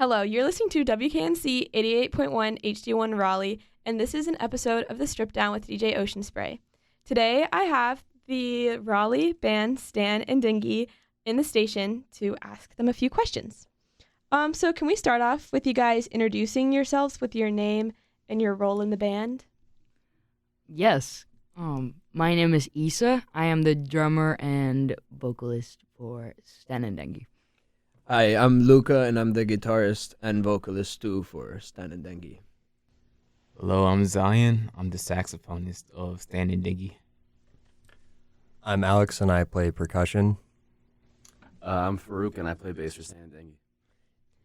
Hello, you're listening to WKNC 88.1 HD1 Raleigh, and this is an episode of the Stripdown with DJ Ocean Spray. Today, I have the Raleigh band Stan and Denghy in the station to ask them a few questions. So can we start off with you guys introducing yourselves with your name and your role in the band? Yes. My name is Issa. I am the drummer and vocalist for Stan and Denghy. Hi, I'm Luca, and I'm the guitarist and vocalist too for Stan and Denghy. Hello, I'm Zion. I'm the saxophonist of Stan and Denghy. I'm Alex, and I play percussion. I'm Farouk, and I play bass for Stan and Denghy.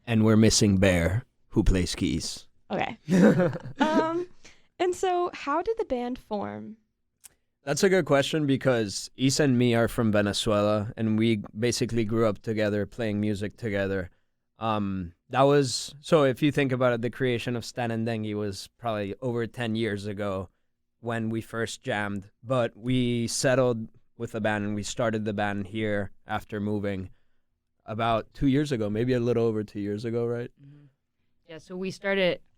And we're missing Bear, who plays keys. Okay. And so how did the band form? That's a good question because Isa and me are from Venezuela, and we basically grew up together, playing music together. So if you think about it, the creation of Stan and Denghy was probably over 10 years ago when we first jammed. But we settled with the band, and we started the band here after moving about 2 years ago, maybe a little over 2 years ago, right? Mm-hmm. Yeah, so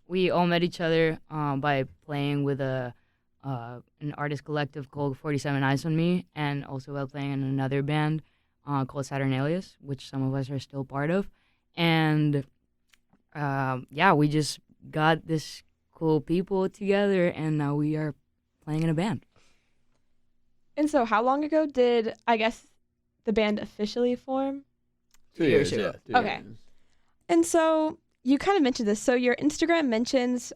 we all met each other by playing with an artist collective called 47 Eyes on Me, and also while playing in another band called Saturnalius, which some of us are still part of. And we just got this cool people together, and now we are playing in a band. And so how long ago did, I guess, the band officially form? 2 years ago. Yeah, okay. And so you kind of mentioned this. So your Instagram mentions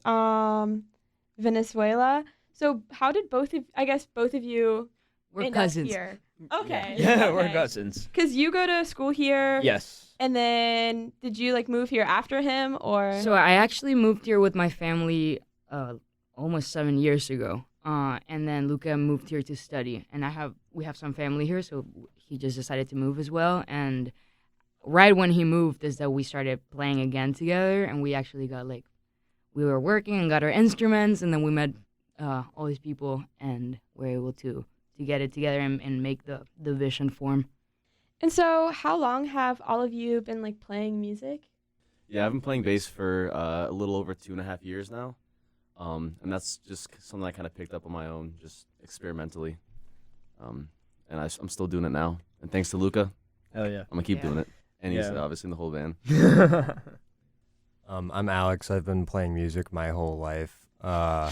Venezuela. So how did both of you We're end up cousins. here? Okay. Yeah, okay. we're cousins. Because you go to school here. Yes. And then did you move here after him or? So I actually moved here with my family almost 7 years ago. And then Luca moved here to study. And we have some family here, so he just decided to move as well. And right when he moved is that we started playing again together, and we actually got we were working and got our instruments, and then we met all these people and were able to get it together and make the vision form. And so how long have all of you been playing music? Yeah, I've been playing bass for a little over 2.5 years now. And that's just something I kind of picked up on my own, just experimentally. And I'm still doing it now. And thanks to Luca, Hell yeah. I'm going to keep doing it. And he's Yeah. obviously in the whole band. I'm Alex. I've been playing music my whole life. I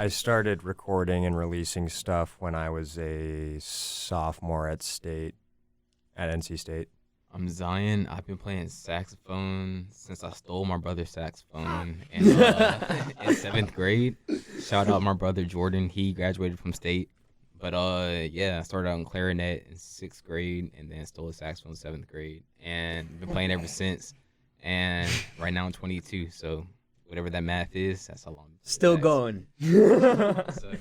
started recording and releasing stuff when I was a sophomore at NC State. I'm Zion. I've been playing saxophone since I stole my brother's saxophone in 7th grade. Shout out my brother Jordan. He graduated from state. But I started out in clarinet in 6th grade and then stole a saxophone in 7th grade. And been playing ever since. And right now I'm 22, so whatever that math is, that's how long. Still going. So,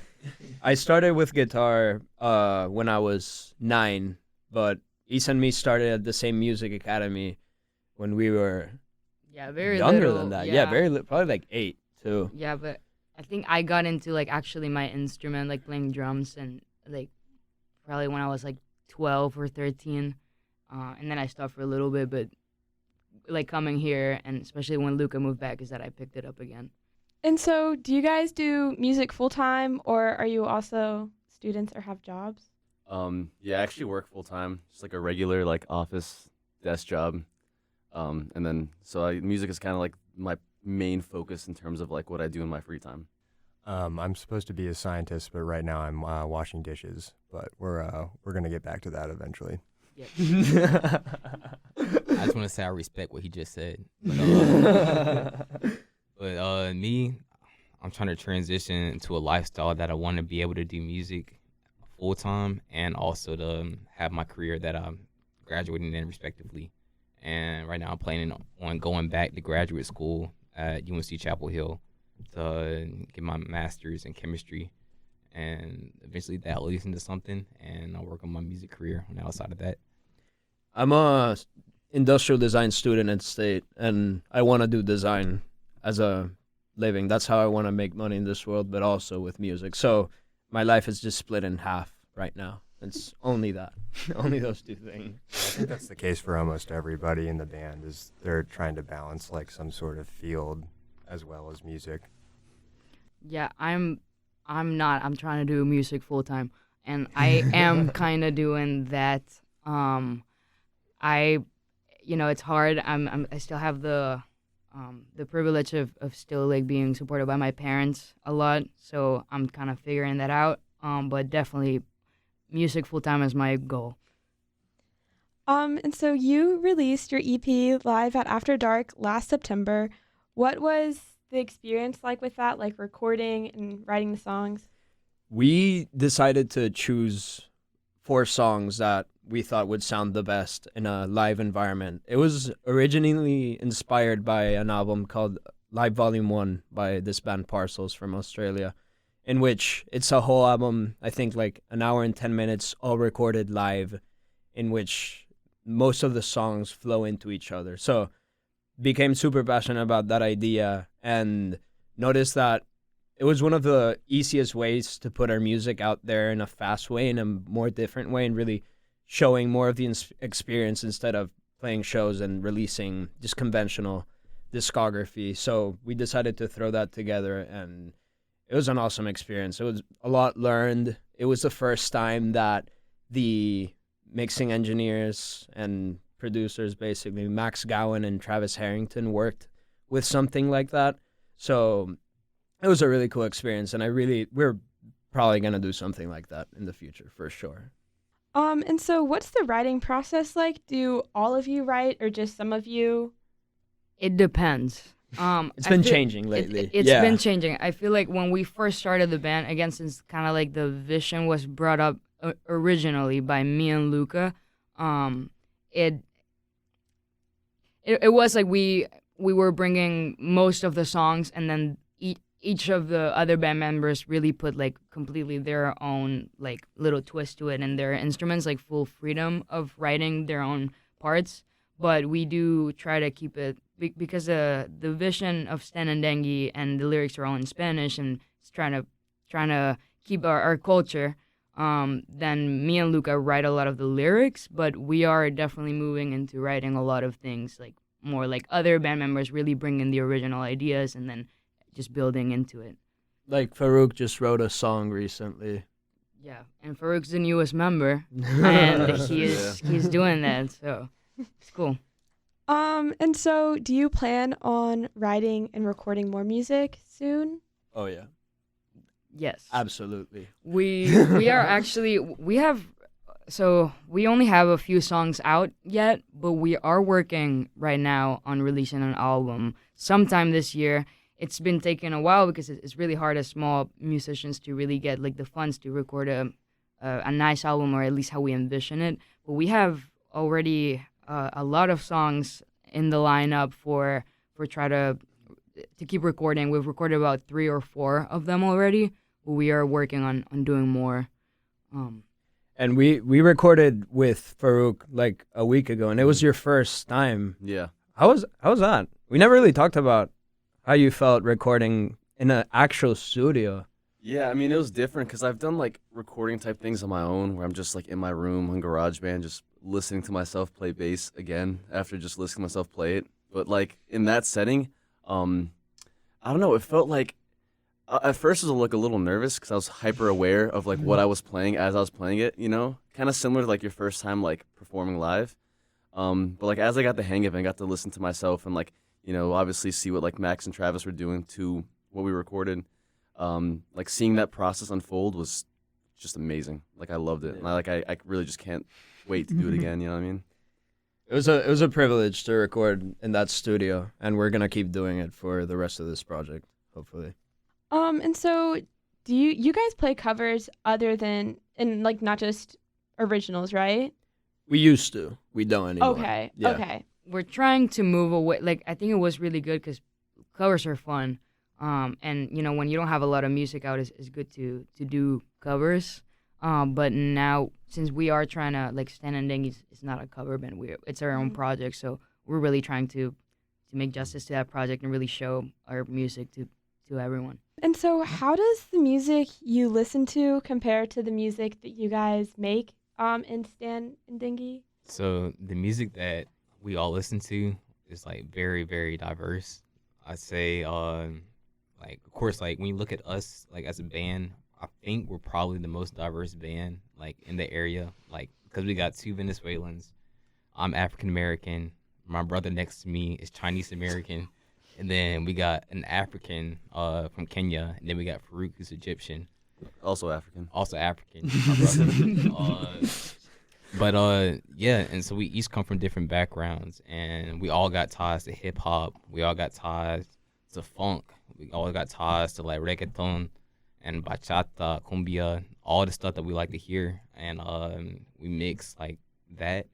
I started with guitar when I was 9, but Isa and me started at the same music academy when we were Very younger little, than that. Yeah, probably 8 too. Yeah, but I think I got into actually my instrument, playing drums, and probably when I was 12 or 13, and then I stopped for a little bit. But coming here, and especially when Luca moved back, is that I picked it up again. And so do you guys do music full time, or are you also students or have jobs? Yeah, I actually work full time, just a regular office desk job. And then music is kind of my main focus in terms of what I do in my free time. I'm supposed to be a scientist, but right now I'm washing dishes. But we're gonna get back to that eventually. I just want to say I respect what he just said. But me, I'm trying to transition into a lifestyle that I want to be able to do music full time and also to have my career that I'm graduating in respectively. And right now I'm planning on going back to graduate school at UNC Chapel Hill to get my master's in chemistry. And eventually that leads into something, and I'll work on my music career on the outside of that. I'm a industrial design student at State, and I want to do design as a living. That's how I want to make money in this world, but also with music. So my life is just split in half right now. It's only that, only those two things. I think that's the case for almost everybody in the band, is they're trying to balance like some sort of field as well as music. Yeah, I'm not. I'm trying to do music full time, and I am kind of doing that. It's hard. I still have the privilege of still like being supported by my parents a lot, so I'm kind of figuring that out. But definitely, music full time is my goal. And so you released your EP Live at After Dark last September. What was the experience like with that, like recording and writing the songs? We decided to choose 4 songs that we thought would sound the best in a live environment. It was originally inspired by an album called Live Volume 1 by this band Parcels from Australia, in which it's a whole album, I think like an hour and 10 minutes, all recorded live, in which most of the songs flow into each other. So became super passionate about that idea and noticed that it was one of the easiest ways to put our music out there in a fast way, in a more different way, and really showing more of the experience instead of playing shows and releasing just conventional discography. So we decided to throw that together, and it was an awesome experience. It was a lot learned. It was the first time that the mixing engineers and producers, basically Max Gowan and Travis Harrington, worked with something like that. So it was a really cool experience, and we're probably going to do something like that in the future for sure. And so what's the writing process like? Do all of you write or just some of you? It depends. It's been changing lately. It's been changing. I feel like when we first started the band, again, since kind of like the vision was brought up originally by me and Luca, it was like we were bringing most of the songs, and then each of the other band members really put like completely their own like little twist to it, and their instruments like full freedom of writing their own parts. But we do try to keep it because the vision of Stan and Denghy and the lyrics are all in Spanish, and it's trying to keep our culture. Then me and Luca write a lot of the lyrics, but we are definitely moving into writing a lot of things like more like other band members really bring in the original ideas and then just building into it. Like Farouk just wrote a song recently. Yeah, and Farouk's the newest member, and he's doing that, so it's cool. And so do you plan on writing and recording more music soon? Oh yeah, Yes, absolutely. we are actually we only have a few songs out yet, but we are working right now on releasing an album sometime this year. It's been taking a while because it's really hard as small musicians to really get like the funds to record a nice album, or at least how we envision it. But we have already a lot of songs in the lineup for try to keep recording. We've recorded about 3 or 4 of them already, but we are working on doing more. And we recorded with Farouk like a week ago, and it was your first time. Yeah. How was that? We never really talked about how you felt recording in an actual studio. Yeah, I mean, it was different because I've done like recording type things on my own where I'm just like in my room on GarageBand just listening to myself play bass again after just listening to myself play it. But like in that setting, I don't know, it felt like at first I was like a little nervous because I was hyper aware of like what I was playing as I was playing it, you know? Kind of similar to like your first time like performing live. But like as I got the hang of it and got to listen to myself and like, you know, obviously see what like Max and Travis were doing to what we recorded. Like seeing that process unfold was just amazing. Like I loved it. And I really just can't wait to do it again, you know what I mean? It was a privilege to record in that studio, and we're gonna keep doing it for the rest of this project, hopefully. And so do you guys play covers other than, and like not just originals, right? We used to. We don't anymore. Okay. Yeah. Okay. We're trying to move away. Like I think it was really good because covers are fun. And you know when you don't have a lot of music out, it's good to do covers. But now since we are trying to like Stan and Denghy is not a cover band, it's our own project, so we're really trying to make justice to that project and really show our music to everyone. And so how does the music you listen to compare to the music that you guys make? in Stan and Denghy? So the music that we all listen to is like very, very diverse. I'd say, like of course, like when you look at us, like as a band, I think we're probably the most diverse band like in the area, like because we got two Venezuelans. I'm African American. My brother next to me is Chinese American, and then we got an African from Kenya, and then we got Farouk who's Egyptian, Also African. also African. My brother. But yeah, and so we each come from different backgrounds, and we all got ties to hip hop. We all got ties to funk. We all got ties to like reggaeton and bachata, cumbia, all the stuff that we like to hear, and we mix like that,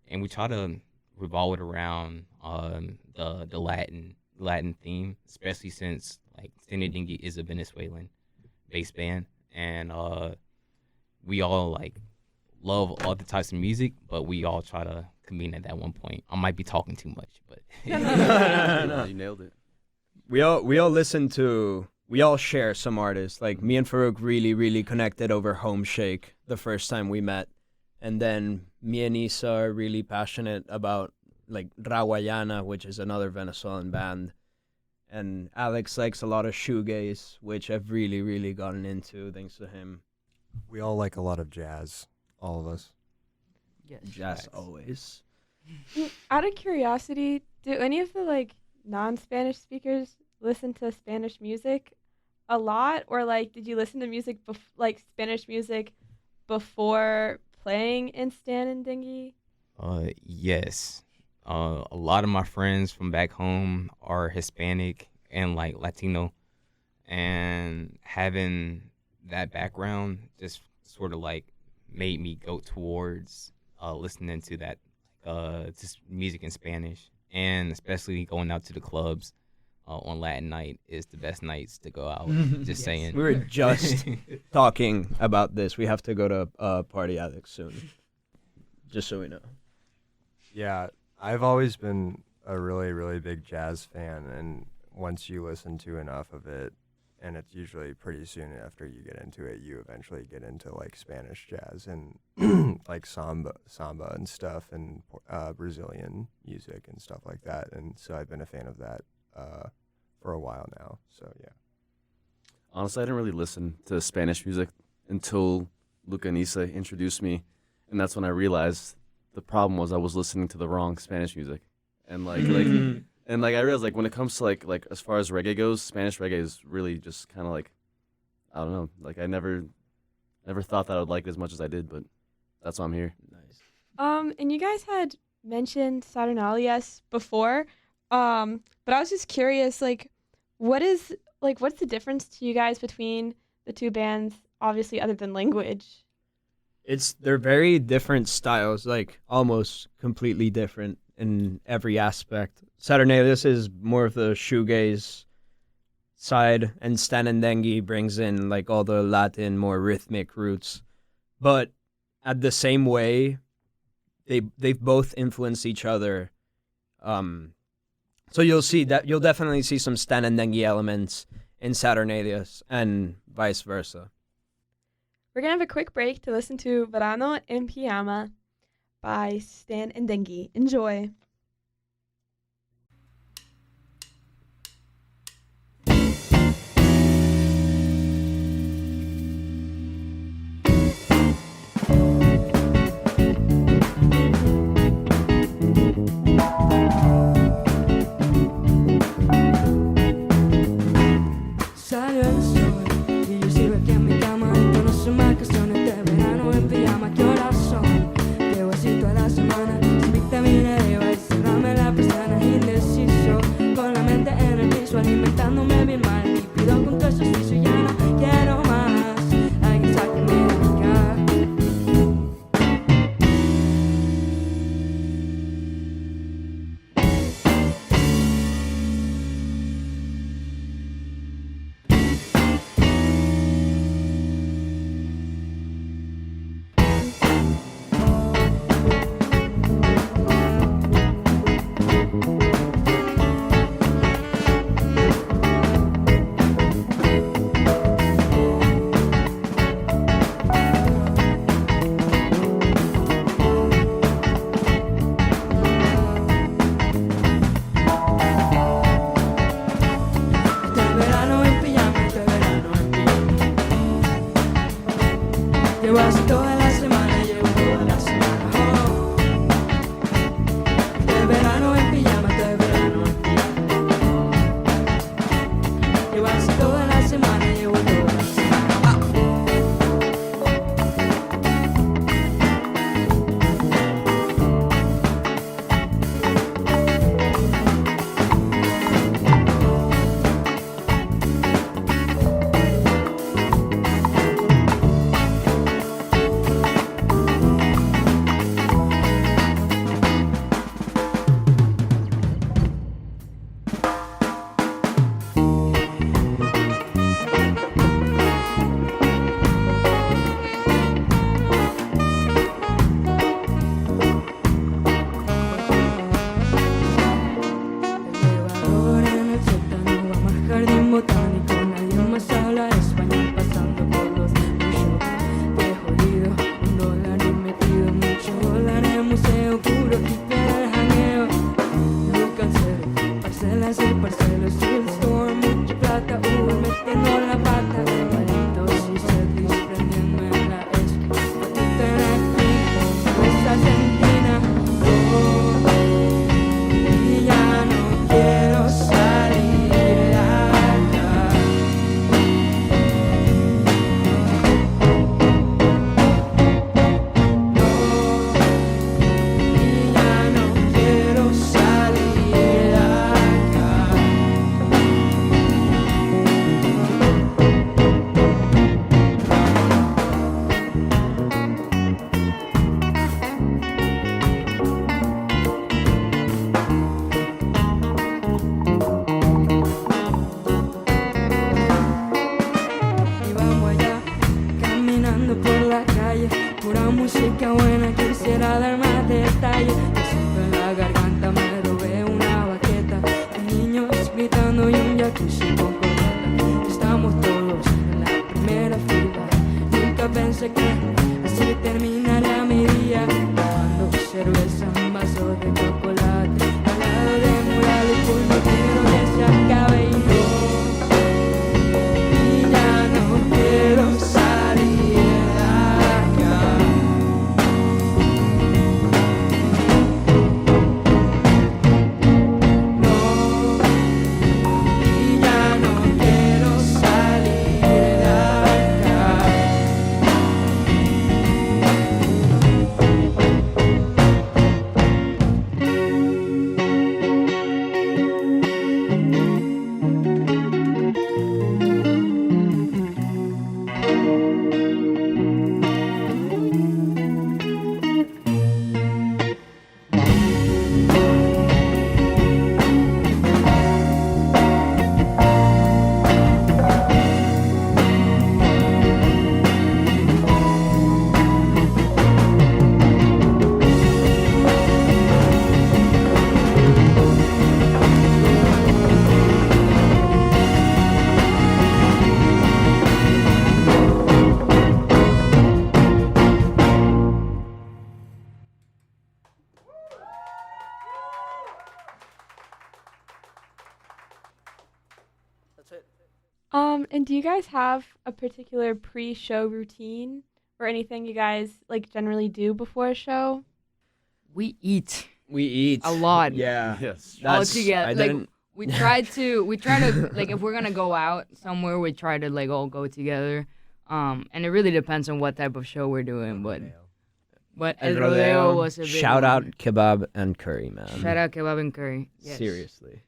and we try to revolve it around the Latin theme, especially since like Stan and Denghy is a Venezuelan-based band, and we all like love all the types of music, but we all try to convene at that one point. I might be talking too much, but No, you nailed it. We all share some artists. Like me and Farouk really connected over Home Shake the first time we met. And then me and Isa are really passionate about like Rawayana, which is another Venezuelan band. And Alex likes a lot of shoegaze, which I've really gotten into thanks to him. We all like a lot of jazz, all of us. Yes. Jazz Facts. always. Out of curiosity, do any of the like non-Spanish speakers listen to Spanish music a lot, or like did you listen to music like Spanish music before playing in Stan and Denghy? yes. A lot of my friends from back home are Hispanic and like Latino, and having that background just sort of like made me go towards listening to that just music in Spanish, and especially going out to the clubs on Latin night is the best nights to go out. Just saying. We were just talking about this. We have to go to Party Alex soon. Just so we know. Yeah, I've always been a really big jazz fan, and once you listen to enough of it, and it's usually pretty soon after you get into it, you eventually get into like Spanish jazz and like samba and stuff, and Brazilian music and stuff like that. And so I've been a fan of that for a while now. So yeah. Honestly, I didn't really listen to Spanish music until Luca and Isa introduced me, and that's when I realized the problem was I was listening to the wrong Spanish music, and like I realized like when it comes to like as far as reggae goes, Spanish reggae is really just kind of like, I don't know, like I never thought that I would like it as much as I did, but that's why I'm here. Nice. And you guys had mentioned Saturnalias before, but I was just curious, like, what's the difference to you guys between the two bands, obviously other than language? They're very different styles, like almost completely different in every aspect. Saturnalias is more of the shoegaze side, and Stan and Denghy brings in like all the Latin, more rhythmic roots. But at the same way, they've both influenced each other. So you'll definitely see some Stan and Denghy elements in Saturnalias and vice versa. We're going to have a quick break to listen to Verano en Pijama by Stan and Denghy. Enjoy. Salió el sol y yo sigo aquí en mi cama. Esto no son vacaciones de verano en pijama. ¿Qué horas son? Qué huesito a la semana. Sin vitamina D, And do you guys have a particular pre-show routine or anything you guys like generally do before a show? We eat We eat a lot. Yeah. Yes. all That's, together. I Like didn't. we try to like if we're gonna go out somewhere, we try to like all go together. And it really depends on what type of show we're doing, but El Rodeo was a big Shout out one. kebab and curry, man. Shout out kebab and curry. Yes. Seriously.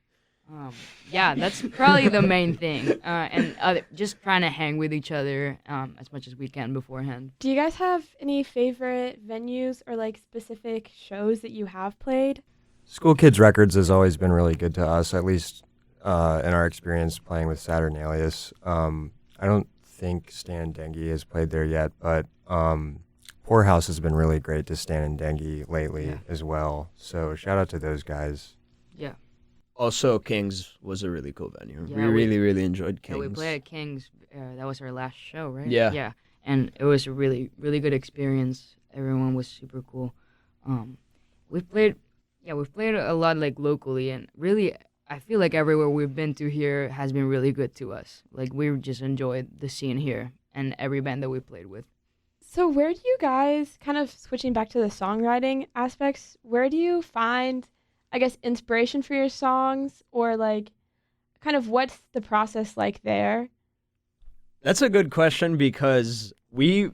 Yeah, that's probably the main thing. And just trying to hang with each other as much as we can beforehand. Do you guys have any favorite venues or like specific shows that you have played? School Kids Records has always been really good to us, at least in our experience playing with Saturnalia. I don't think Stan and Denghy has played there yet, but Poorhouse has been really great to Stan and Denghy lately Yeah. as well. So shout out to those guys. Yeah. Also, Kings was a really cool venue. Yeah, we we- really, really enjoyed Yeah, Kings. we played at King's. That was our last show, right? Yeah. Yeah, and it was a really, really good experience. Everyone was super cool. We've played a lot like locally, and really, I feel like everywhere we've been to here has been really good to us. Like we just enjoyed the scene here and every band that we played with. So where do you guys, kind of switching back to the songwriting aspects, where do you find, I guess, inspiration for your songs, or like kind of what's the process like there? That's a good question because I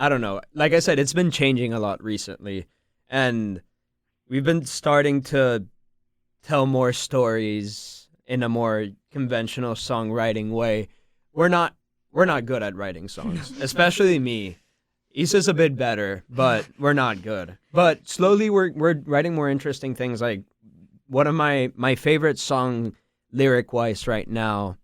don't know. Like I said, it's been changing a lot recently. And we've been starting to tell more stories in a more conventional songwriting way. We're not good at writing songs, especially me. Issa's a bit better, but we're not good. But slowly we're writing more interesting things. Like one of my favorite song lyric-wise right now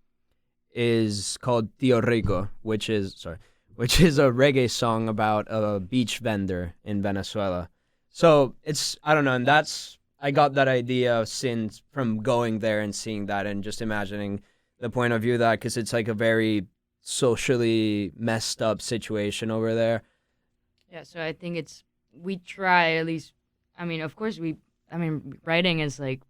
is called Tio Rico, which is a reggae song about a beach vendor in Venezuela. So I don't know, and I got that idea from going there and seeing that and just imagining the point of view of that, because it's like a very socially messed up situation over there. Yeah, so I think we try at least. I mean, of course writing is like,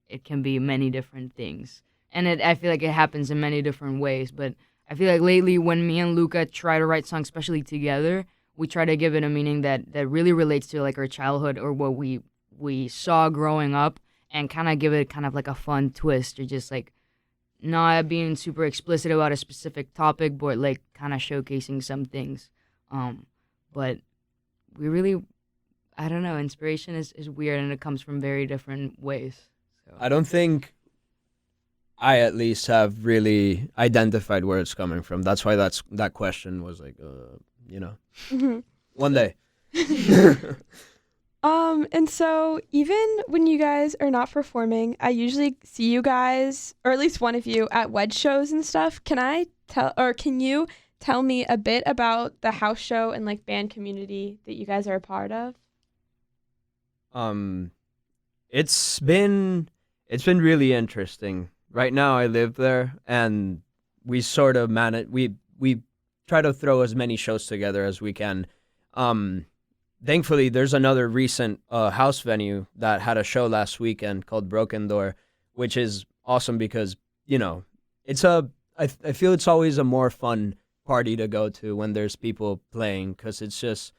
it can be many different things. And I feel like it happens in many different ways. But I feel like lately when me and Luca try to write songs, especially together, we try to give it a meaning that really relates to like our childhood or what we saw growing up, and kind of give it kind of like a fun twist, or just like not being super explicit about a specific topic, but like kind of showcasing some things. But we really, I don't know, inspiration is weird, and it comes from very different ways. So. I don't think I at least have really identified where it's coming from. That's why that question was like, one day. And so even when you guys are not performing, I usually see you guys, or at least one of you, at wedge shows and stuff. Can you tell me a bit about the house show and like band community that you guys are a part of? It's been really interesting. Right now I live there, and we sort of manage, we try to throw as many shows together as we can. Thankfully, there's another recent house venue that had a show last weekend called Broken Door, which is awesome because, I feel it's always a more fun party to go to when there's people playing, because it's just,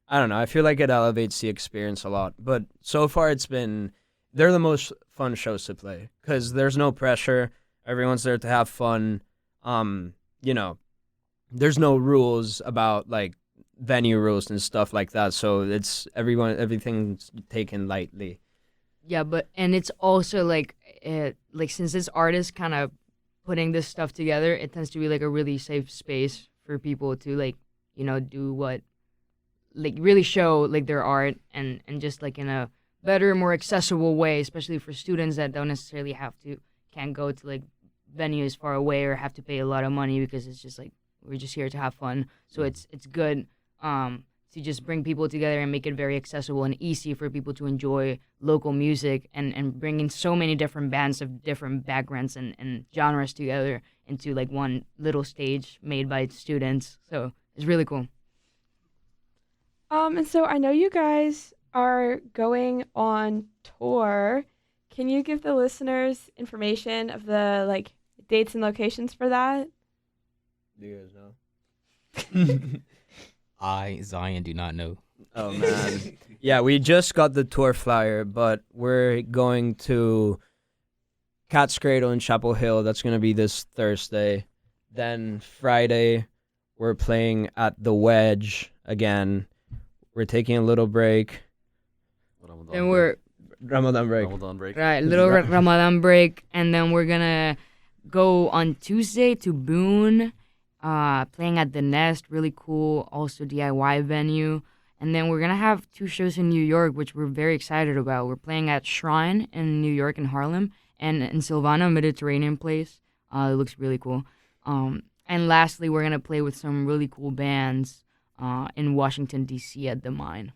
I don't know, I feel like it elevates the experience a lot. But so far they're the most fun shows to play because there's no pressure. Everyone's there to have fun. There's no rules about like venue rules and stuff like that. So it's everything's taken lightly. Yeah, and it's also like since this artist kind of putting this stuff together, it tends to be like a really safe space for people to do what, like really show like their art and just like in a better, more accessible way, especially for students that don't necessarily can't go to like venues far away or have to pay a lot of money, because it's just like we're just here to have fun. So it's good to just bring people together and make it very accessible and easy for people to enjoy local music, and bringing so many different bands of different backgrounds and genres together into like one little stage made by students. So it's really cool. And so I know you guys are going on tour. Can you give the listeners information of the like dates and locations for that? Do you guys know? I, Zion, do not know. Oh man. Yeah, we just got the tour flyer, but we're going to Cat's Cradle in Chapel Hill. That's gonna be this Thursday. Then Friday, we're playing at the Wedge again. We're taking a little break. Ramadan And break. we're Ramadan break. Ramadan break. right, little Ramadan break, and then we're gonna go on Tuesday to Boone, playing at the Nest, really cool, also DIY venue. And then we're gonna have 2 shows in New York, which we're very excited about. We're playing at Shrine in New York and Harlem, and in Silvana, a Mediterranean place. It looks really cool. And lastly, we're gonna play with some really cool bands in Washington D.C. at the Mine.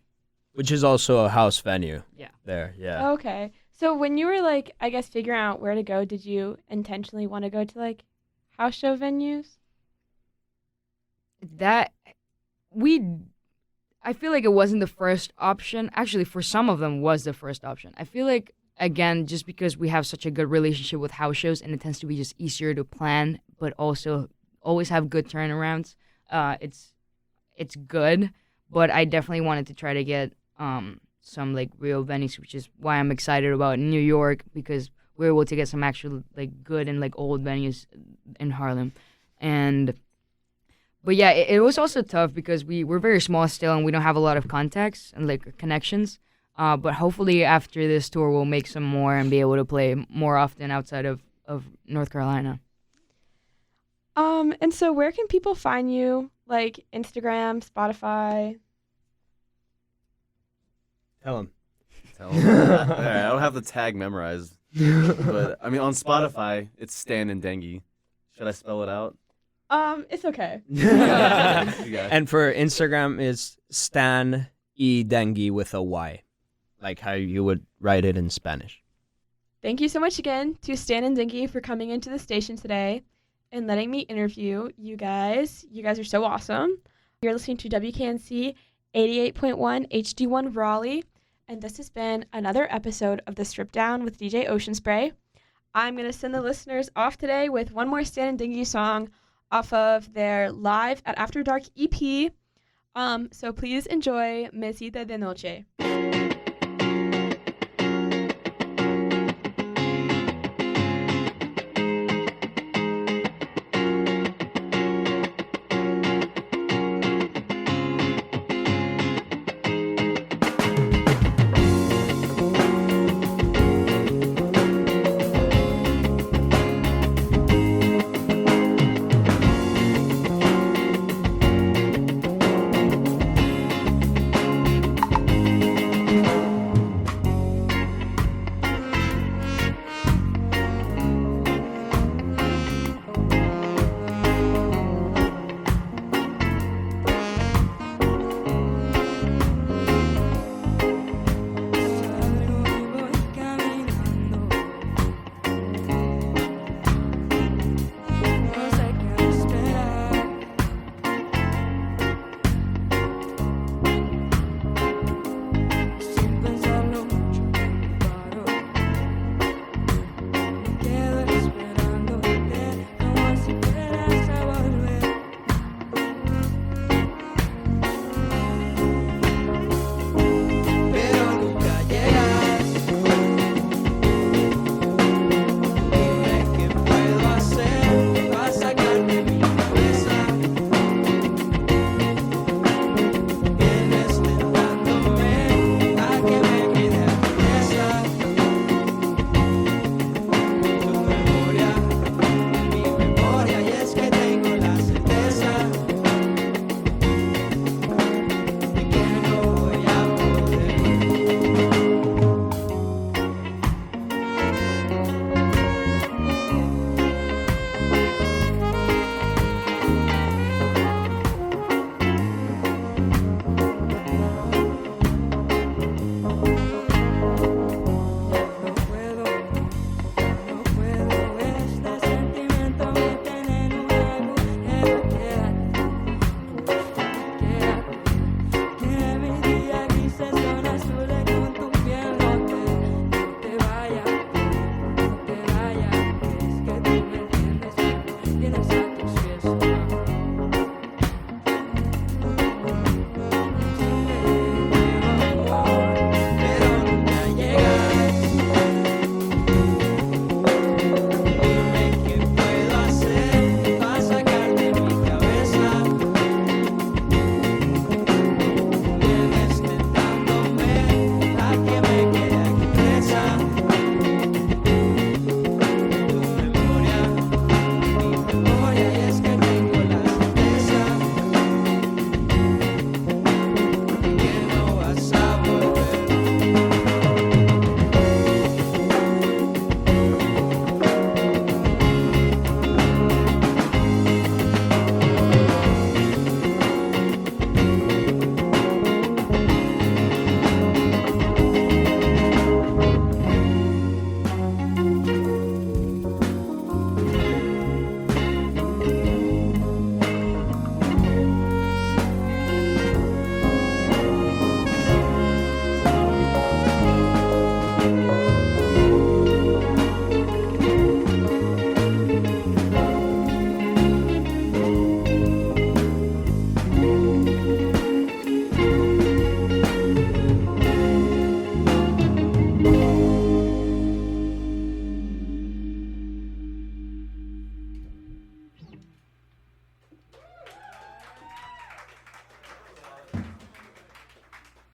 Which is also a house venue. Yeah. There, yeah. Okay. So when you were like, I guess figuring out where to go, did you intentionally want to go to like house show venues? I feel like it wasn't the first option. Actually, for some of them was the first option. I feel like, again, just because we have such a good relationship with house shows and it tends to be just easier to plan, but also always have good turnarounds, it's good. But I definitely wanted to try to get some like real venues, which is why I'm excited about New York, because we're able to get some actual like good and like old venues in Harlem. But yeah, it was also tough because we're very small still and we don't have a lot of contacts and like connections. But hopefully after this tour, we'll make some more and be able to play more often outside of North Carolina. And so where can people find you? Like Instagram, Spotify? Tell him. Tell 'em. Alright, I don't have the tag memorized, but I mean on Spotify it's Stan and Denghy. Should I spell it out? It's okay. You got it. And for Instagram is Stan E Denghy with a Y, like how you would write it in Spanish. Thank you so much again to Stan and Denghy for coming into the station today and letting me interview you guys. You guys are so awesome. You're listening to WKNC 88.1 HD1 Raleigh, and this has been another episode of the Stripdown with DJ Ocean Spray. I'm going to send the listeners off today with one more Stan and Denghy song off of their Live at After Dark EP. So please enjoy Mesita de Noche. Thank